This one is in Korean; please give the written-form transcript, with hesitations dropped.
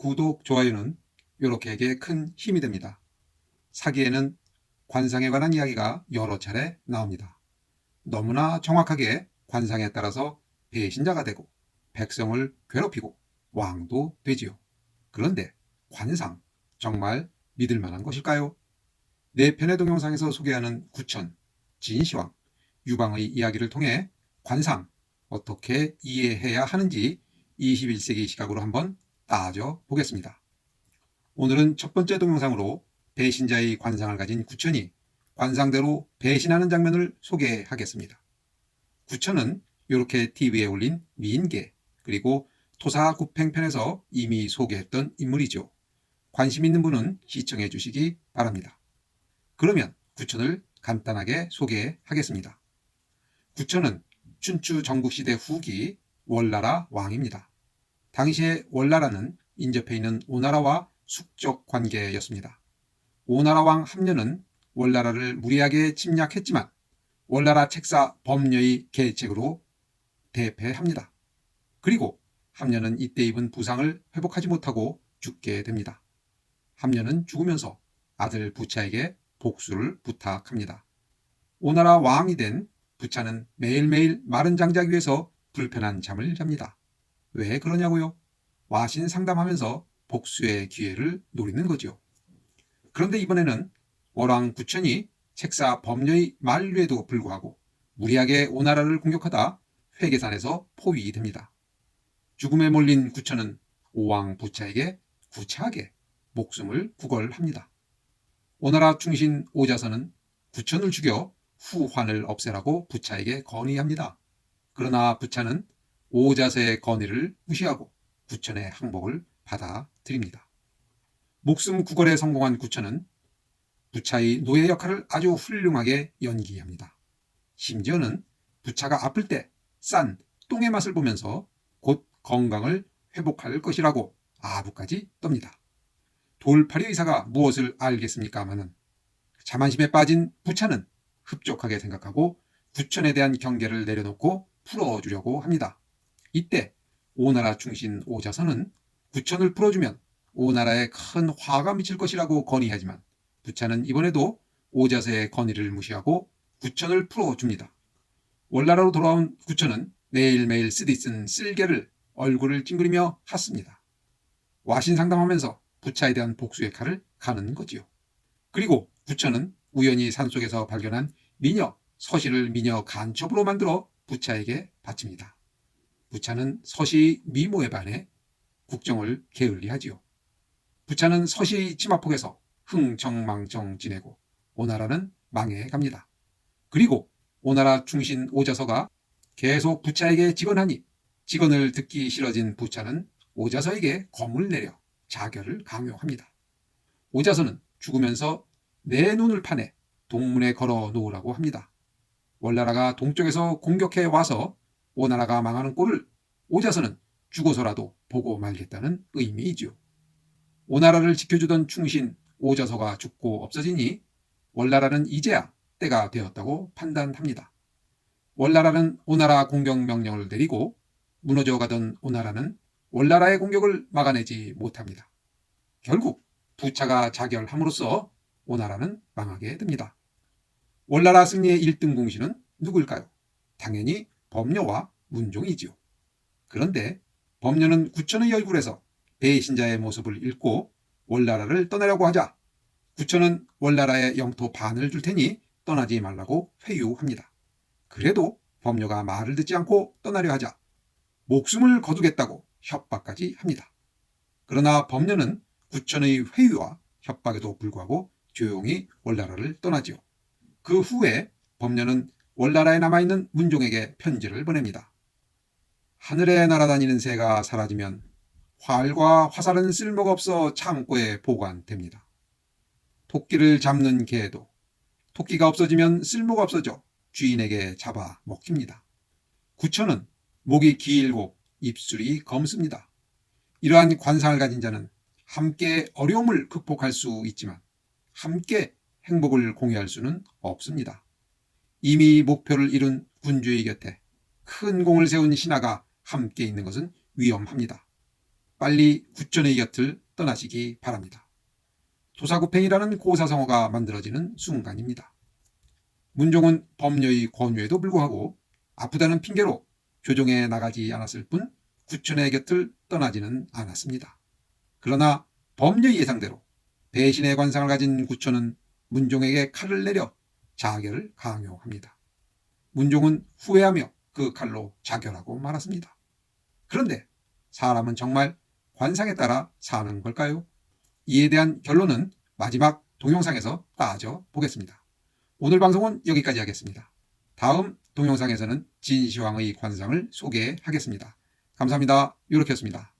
구독, 좋아요는 요렇게에게 큰 힘이 됩니다. 사기에는 관상에 관한 이야기가 여러 차례 나옵니다. 너무나 정확하게 관상에 따라서 배신자가 되고 백성을 괴롭히고 왕도 되지요. 그런데 관상, 정말 믿을 만한 것일까요? 네 편의 동영상에서 소개하는 구천, 진시황, 유방의 이야기를 통해 관상, 어떻게 이해해야 하는지 21세기 시각으로 한번 따져 보겠습니다. 오늘은 첫 번째 동영상으로 배신자의 관상을 가진 구천이 관상대로 배신하는 장면을 소개하겠습니다. 구천은 이렇게 TV에 올린 미인계, 그리고 토사구팽편에서 이미 소개했던 인물이죠. 관심 있는 분은 시청해 주시기 바랍니다. 그러면 구천을 간단하게 소개하겠습니다. 구천은 춘추 전국시대 후기 월나라 왕입니다. 당시에 월나라는 인접해 있는 오나라와 숙적 관계였습니다. 오나라 왕 함려는 월나라를 무리하게 침략했지만 월나라 책사 범녀의 계책으로 대패합니다. 그리고 함려는 이때 입은 부상을 회복하지 못하고 죽게 됩니다. 함려는 죽으면서 아들 부차에게 복수를 부탁합니다. 오나라 왕이 된 부차는 매일매일 마른 장작 위에서 불편한 잠을 잡니다. 왜 그러냐고요? 와신 상담하면서 복수의 기회를 노리는 거지요. 그런데 이번에는 월왕 구천이 책사 범녀의 만류에도 불구하고 무리하게 오나라를 공격하다 회계산에서 포위됩니다. 죽음에 몰린 구천은 오왕 부차에게 구차하게 목숨을 구걸합니다. 오나라 충신 오자선은 구천을 죽여 후환을 없애라고 부차에게 건의합니다. 그러나 부차는 오자서의 건의를 무시하고 구천의 항복을 받아들입니다. 목숨 구걸에 성공한 구천은 부차의 노예 역할을 아주 훌륭하게 연기합니다. 심지어는 부차가 아플 때 싼 똥의 맛을 보면서 곧 건강을 회복할 것이라고 아부까지 떱니다. 돌팔이 의사가 무엇을 알겠습니까마는 자만심에 빠진 부차는 흡족하게 생각하고 구천에 대한 경계를 내려놓고 풀어주려고 합니다. 이때 오나라 충신 오자선은 구천을 풀어주면 오나라에 큰 화가 미칠 것이라고 건의하지만 부차는 이번에도 오자서의 건의를 무시하고 구천을 풀어줍니다. 월나라로 돌아온 구천은 매일매일 쓰디쓴 쓸개를 얼굴을 찡그리며 핫습니다. 와신 상담하면서 부차에 대한 복수의 칼을 가는 거지요. 그리고 구천은 우연히 산속에서 발견한 미녀 서시를 미녀 간첩으로 만들어 부차에게 바칩니다. 부차는 서시 미모에 반해 국정을 게을리하지요. 부차는 서시의 치마폭에서 흥청망청 지내고 오나라는 망해갑니다. 그리고 오나라 충신 오자서가 계속 부차에게 직언하니 직언을 듣기 싫어진 부차는 오자서에게 검을 내려 자결을 강요합니다. 오자서는 죽으면서 내 눈을 파내 동문에 걸어 놓으라고 합니다. 월나라가 동쪽에서 공격해 와서 오나라가 망하는 꼴을 오자서는 죽어서라도 보고 말겠다는 의미이지요. 오나라를 지켜주던 충신 오자서가 죽고 없어지니 월나라는 이제야 때가 되었다고 판단합니다. 월나라는 오나라 공격 명령을 내리고 무너져가던 오나라는 월나라의 공격을 막아내지 못합니다. 결국 부차가 자결함으로써 오나라는 망하게 됩니다. 월나라 승리의 1등 공신은 누구일까요? 당연히 범녀와 문종이지요. 그런데 범녀는 구천의 얼굴에서 배신자의 모습을 잃고 월나라를 떠나려고 하자 구천은 월나라의 영토 반을 줄 테니 떠나지 말라고 회유합니다. 그래도 범녀가 말을 듣지 않고 떠나려 하자 목숨을 거두겠다고 협박까지 합니다. 그러나 범녀는 구천의 회유와 협박에도 불구하고 조용히 월나라를 떠나지요. 그 후에 범녀는 월나라에 남아있는 문종에게 편지를 보냅니다. 하늘에 날아다니는 새가 사라지면 활과 화살은 쓸모가 없어 창고에 보관됩니다. 토끼를 잡는 개도 토끼가 없어지면 쓸모가 없어져 주인에게 잡아 먹힙니다. 구천은 목이 길고 입술이 검습니다. 이러한 관상을 가진 자는 함께 어려움을 극복할 수 있지만 함께 행복을 공유할 수는 없습니다. 이미 목표를 이룬 군주의 곁에 큰 공을 세운 신하가 함께 있는 것은 위험합니다. 빨리 구천의 곁을 떠나시기 바랍니다. 토사구팽이라는 고사성어가 만들어지는 순간입니다. 문종은 범녀의 권유에도 불구하고 아프다는 핑계로 교정에 나가지 않았을 뿐 구천의 곁을 떠나지는 않았습니다. 그러나 범녀의 예상대로 배신의 관상을 가진 구천은 문종에게 칼을 내려 자결을 강요합니다. 문종은 후회하며 그 칼로 자결하고 말았습니다. 그런데 사람은 정말 관상에 따라 사는 걸까요? 이에 대한 결론은 마지막 동영상에서 따져 보겠습니다. 오늘 방송은 여기까지 하겠습니다. 다음 동영상에서는 진시황의 관상을 소개하겠습니다. 감사합니다. 요렇게였습니다.